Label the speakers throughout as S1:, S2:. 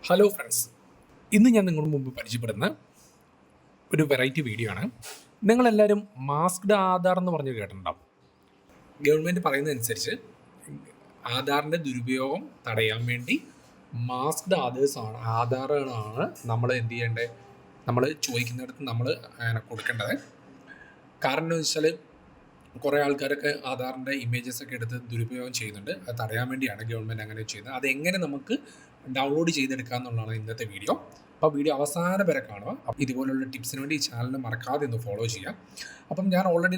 S1: Hello friends, ഇന്ന് ഞാൻ നിങ്ങളുടെ മുമ്പ് പരിചയപ്പെടുന്ന ഒരു വെറൈറ്റി വീഡിയോ ആണ്. നിങ്ങളെല്ലാവരും മാസ്ക്ഡ് ആധാർ എന്ന് പറഞ്ഞ് കേട്ടിട്ടുണ്ടാവും. ഗവൺമെൻറ് പറയുന്നതനുസരിച്ച് ആധാറിൻ്റെ ദുരുപയോഗം തടയാൻ വേണ്ടി മാസ്ക്ഡ് ആധാറുകളാണ് നമ്മൾ എന്ത് ചെയ്യേണ്ടത്, നമ്മൾ ചോദിക്കുന്നിടത്ത് നമ്മൾ കൊടുക്കേണ്ടത്. കാരണം എന്ന് വെച്ചാൽ കുറേ ആൾക്കാരൊക്കെ ആധാറിൻ്റെ ഇമേജസ് ഒക്കെ എടുത്ത് ദുരുപയോഗം ചെയ്യുന്നുണ്ട്. അത് തടയാൻ വേണ്ടിയാണ് ഗവൺമെൻറ് അങ്ങനെ ചെയ്യുന്നത്. അതെങ്ങനെ നമുക്ക് ഡൗൺലോഡ് ചെയ്തെടുക്കുക എന്നുള്ളതാണ് ഇന്നത്തെ വീഡിയോ. അപ്പോൾ വീഡിയോ അവസാനം വരെ കാണുക. അപ്പോൾ ഇതുപോലുള്ള ടിപ്സിന് വേണ്ടി ഈ ചാനൽ മറക്കാതെ ഒന്ന് ഫോളോ ചെയ്യാം. അപ്പം ഞാൻ ഓൾറെഡി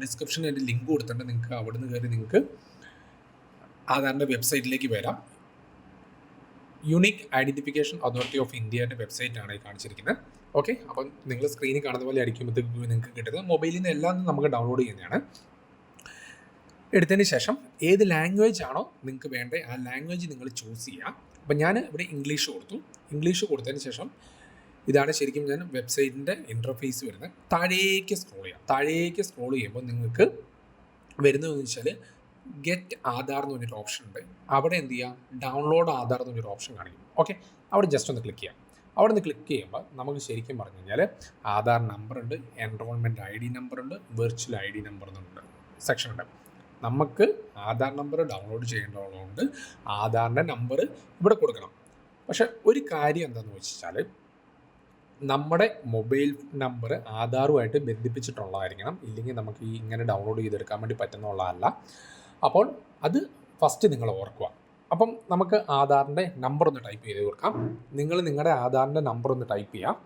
S1: ഡിസ്ക്രിപ്ഷനിൽ എൻ്റെ ലിങ്ക് കൊടുത്തിട്ടുണ്ട്. നിങ്ങൾക്ക് അവിടുന്ന് കയറി നിങ്ങൾക്ക് ആധാറിൻ്റെ വെബ്സൈറ്റിലേക്ക് വരാം. യൂണിക് ഐഡൻറ്റിഫിക്കേഷൻ അതോറിറ്റി ഓഫ് ഇന്ത്യയുടെ വെബ്സൈറ്റാണ് ഈ കാണിച്ചിരിക്കുന്നത്. ഓക്കെ, അപ്പം നിങ്ങൾ സ്ക്രീനിൽ കാണുന്ന പോലെ ആയിരിക്കുമ്പോഴത്തേക്ക് നിങ്ങൾക്ക് കിട്ടുന്നത്. മൊബൈലിൽ നിന്ന് എല്ലാം നമുക്ക് ഡൗൺലോഡ് ചെയ്യുന്നതാണ്. എടുത്തതിന് ശേഷം ഏത് ലാംഗ്വേജ് ആണോ നിങ്ങൾക്ക് വേണ്ടത് ആ ലാംഗ്വേജ് നിങ്ങൾ ചൂസ് ചെയ്യുക. അപ്പം ഞാൻ ഇവിടെ ഇംഗ്ലീഷ് കൊടുത്തു. ഇംഗ്ലീഷ് കൊടുത്തതിന് ശേഷം ഇതാണ് ശരിക്കും ഞാൻ വെബ്സൈറ്റിൻ്റെ ഇൻ്റർഫേസ് വരുന്നത്. താഴേക്ക് സ്ക്രോൾ ചെയ്യുമ്പോൾ നിങ്ങൾക്ക് വരുന്നതെന്ന് വെച്ചാൽ ഗെറ്റ് ആധാർ എന്ന് പറഞ്ഞൊരു ഓപ്ഷൻ ഉണ്ട്. അവിടെ എന്ത് ചെയ്യുക, ഡൗൺലോഡ് ആധാർ എന്ന് പറഞ്ഞൊരു ഓപ്ഷൻ കാണിക്കും. ഓക്കെ, അവിടെ ജസ്റ്റ് ഒന്ന് ക്ലിക്ക് ചെയ്യാം. അവിടെ നിന്ന് ക്ലിക്ക് ചെയ്യുമ്പോൾ നമുക്ക് ശരിക്കും പറഞ്ഞു കഴിഞ്ഞാൽ ആധാർ നമ്പറുണ്ട്, എൻറോൾമെൻറ്റ് ID നമ്പറുണ്ട്, വെർച്വൽ ID നമ്പർ എന്നുണ്ട് സെക്ഷൻ ഉണ്ട്. നമുക്ക് ആധാർ നമ്പർ ഡൗൺലോഡ് ചെയ്യേണ്ടതുകൊണ്ട് ആധാറിൻ്റെ നമ്പർ ഇവിടെ കൊടുക്കണം. പക്ഷെ ഒരു കാര്യം എന്താണെന്ന് വെച്ചാൽ നമ്മുടെ മൊബൈൽ നമ്പർ ആധാറുമായിട്ട് ബന്ധിപ്പിച്ചിട്ടുള്ളതായിരിക്കണം. ഇല്ലെങ്കിൽ നമുക്ക് ഈ ഇങ്ങനെ ഡൗൺലോഡ് ചെയ്തെടുക്കാൻ വേണ്ടി പറ്റുന്നുള്ളതല്ല. അപ്പോൾ അത് ഫസ്റ്റ് നിങ്ങൾ ഓർക്കുക. അപ്പം നമുക്ക് ആധാറിൻ്റെ നമ്പർ ഒന്ന് ടൈപ്പ് ചെയ്ത് കൊടുക്കാം. നിങ്ങൾ നിങ്ങളുടെ ആധാറിൻ്റെ നമ്പർ ഒന്ന് ടൈപ്പ് ചെയ്യാം.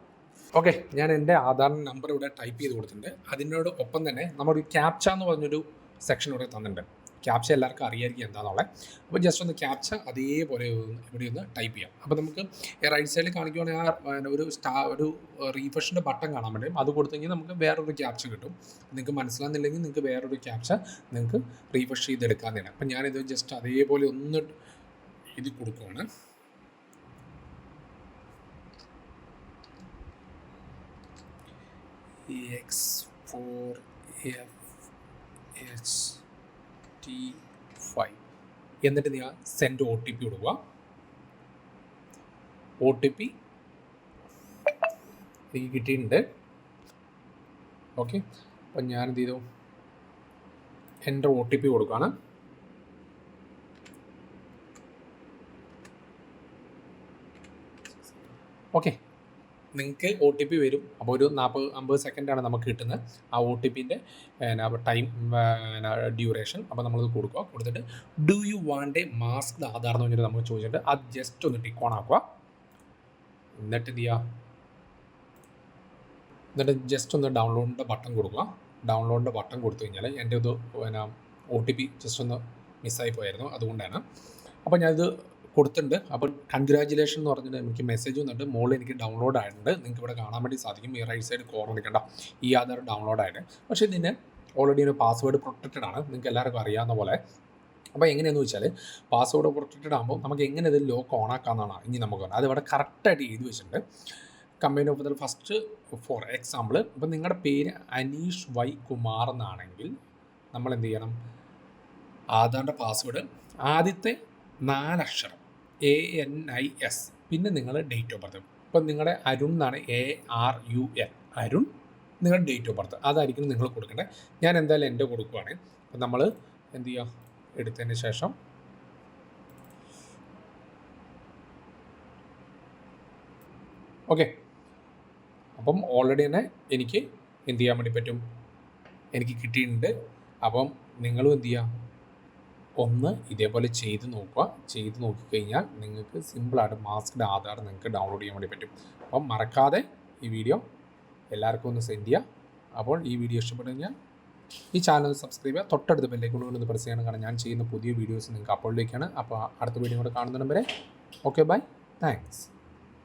S1: ഓക്കെ, ഞാൻ എൻ്റെ ആധാറിൻ്റെ നമ്പർ ഇവിടെ ടൈപ്പ് ചെയ്ത് കൊടുത്തിട്ടുണ്ട്. അതിനോട് ഒപ്പം തന്നെ നമ്മളൊരു ക്യാപ്ച എന്ന് പറഞ്ഞൊരു സെക്ഷൻ ഇവിടെ തന്നിട്ടുണ്ട്. ക്യാപ്ച എല്ലാവർക്കും അറിയായിരിക്കും എന്താണെന്നുള്ളത്. അപ്പോൾ ജസ്റ്റ് ഒന്ന് ക്യാപ്ച അതേപോലെ ഇവിടെ ഒന്ന് ടൈപ്പ് ചെയ്യാം. അപ്പോൾ നമുക്ക് റൈറ്റ് സൈഡിൽ കാണിക്കുവാണെങ്കിൽ ഒരു റീഫ്രഷിൻ്റെ ബട്ടൺ കാണാൻ പറ്റും. അത് കൊടുത്തു കഴിഞ്ഞാൽ നമുക്ക് വേറൊരു ക്യാപ്ച കിട്ടും. നിങ്ങൾക്ക് മനസ്സിലാകുന്നില്ലെങ്കിൽ നിങ്ങൾക്ക് വേറൊരു ക്യാപ്ച നിങ്ങൾക്ക് റീഫ്രഷ് ചെയ്തെടുക്കാവുന്നതാണ്. അപ്പം ഞാനിത് ജസ്റ്റ് അതേപോലെ ഒന്ന് ഇത് കൊടുക്കുകയാണ്. X4FHT5 എന്നിട്ട് നിങ്ങൾ സെൻഡ് OTP കൊടുക്കുക. OTP എനിക്ക് കിട്ടിയിട്ടുണ്ട്. ഓക്കെ, അപ്പം ഞാനെന്ത് ചെയ്തു, എൻ്റെ OTP കൊടുക്കുകയാണ്. ഓക്കെ, നിങ്ങൾക്ക് OTP വരും. അപ്പോൾ ഒരു 40-50 സെക്കൻഡാണ് നമുക്ക് കിട്ടുന്നത് ആ OTPൻ്റെ ടൈം ഡ്യൂറേഷൻ. അപ്പോൾ നമ്മളത് കൊടുക്കുക. കൊടുത്തിട്ട് do you want A masked Aadhaar എന്ന് പറഞ്ഞിട്ട് നമുക്ക് ചോദിച്ചിട്ട് അത് ജസ്റ്റ് ഒന്ന് ടിക്ക് ഓൺ ആക്കുക. എന്നിട്ട് എന്ത് ചെയ്യുക, എന്നിട്ട് ജസ്റ്റ് ഒന്ന് ഡൗൺലോഡിൻ്റെ ബട്ടൺ കൊടുക്കുക. ഡൗൺലോഡിൻ്റെ ബട്ടൺ കൊടുത്തു കഴിഞ്ഞാൽ എൻ്റെ ഇത് OTP ജസ്റ്റ് ഒന്ന് മിസ്സായി പോയായിരുന്നു, അതുകൊണ്ടാണ്. അപ്പോൾ ഞാനിത് കൊടുത്തിട്ടുണ്ട്. അപ്പോൾ കൺഗ്രാജുലേഷൻ എന്ന് പറഞ്ഞിട്ട് എനിക്ക് മെസ്സേജ് വന്നിട്ട് മുകളിൽ എനിക്ക് ഡൗൺലോഡ് ആയിട്ടുണ്ട്. നിങ്ങൾക്ക് ഇവിടെ കാണാൻ വേണ്ടി സാധിക്കും. ഈ റൈറ്റ് സൈഡ് കോർണർ കണ്ട ഈ ആധാർ ഡൗൺലോഡ് ആയിട്ട്. പക്ഷേ ഇതിന് ഓൾറെഡി ഒരു പാസ്വേഡ് പ്രൊട്ടക്റ്റഡ് ആണ്, നിങ്ങൾക്ക് എല്ലാവർക്കും അറിയാവുന്ന പോലെ. അപ്പോൾ എങ്ങനെയാണെന്ന് വെച്ചാൽ പാസ്വേഡ് പ്രൊട്ടക്റ്റഡ് ആകുമ്പോൾ നമുക്ക് എങ്ങനെ ഇത് ലോക്ക് ഓൺ ആക്കാമെന്നാണ് ഇനി നമുക്ക് പറഞ്ഞത്. അത് ഇവിടെ കറക്റ്റായിട്ട് എഴുതി വെച്ചിട്ടുണ്ട്. Company of the first for example, ഇപ്പം നിങ്ങളുടെ പേര് അനീഷ് വൈ കുമാർ എന്നാണെങ്കിൽ നമ്മൾ എന്ത് ചെയ്യണം, ആധാറിൻ്റെ പാസ്വേഡ് ആദ്യത്തെ 4 അക്ഷരം ANIS, പിന്നെ നിങ്ങൾ ഡേറ്റ് ഓഫ് ബർത്ത്. ഇപ്പം നിങ്ങളുടെ അരുൺ എന്നാണ് ARUN, അരുൺ നിങ്ങളുടെ ഡേറ്റ് ഓഫ് ബർത്ത് അതായിരിക്കും നിങ്ങൾ കൊടുക്കേണ്ടത്. ഞാൻ എന്തായാലും എൻ്റെ കൊടുക്കുകയാണ്. അപ്പം നമ്മൾ എന്ത് ചെയ്യുക, എടുത്തതിന് ശേഷം ഓക്കെ, അപ്പം ഓൾറെഡി തന്നെ എനിക്ക് എന്ത് ചെയ്യാൻ വേണ്ടി പറ്റും, എനിക്ക് കിട്ടിയിട്ടുണ്ട്. അപ്പം നിങ്ങളും എന്ത് ചെയ്യുക, ഒന്ന് ഇതേപോലെ ചെയ്ത് നോക്കുക. ചെയ്ത് നോക്കിക്കഴിഞ്ഞാൽ നിങ്ങൾക്ക് സിമ്പിളായിട്ട് മാസ്ക്ഡ് ആധാർ നിങ്ങൾക്ക് ഡൗൺലോഡ് ചെയ്യാൻ വേണ്ടി പറ്റും. അപ്പം മറക്കാതെ ഈ വീഡിയോ എല്ലാവർക്കും ഒന്ന് സെൻഡ് ചെയ്യുക. അപ്പോൾ ഈ വീഡിയോ ഇഷ്ടപ്പെട്ടു കഴിഞ്ഞാൽ ഈ ചാനൽ സബ്സ്ക്രൈബ് ചെയ്യുക. തൊട്ടടുത്ത് ബെല്ലൈക്കൺ കൊണ്ട് പ്രസ് ചെയ്യണം. കാരണം ഞാൻ ചെയ്യുന്ന പുതിയ വീഡിയോസ് നിങ്ങൾക്ക് അപ്പോഴിലേക്കാണ്. അപ്പോൾ അടുത്ത വീഡിയോ കൂടെ കാണുന്നതിന് വരെ ഓക്കെ, ബൈ, താങ്ക്സ്.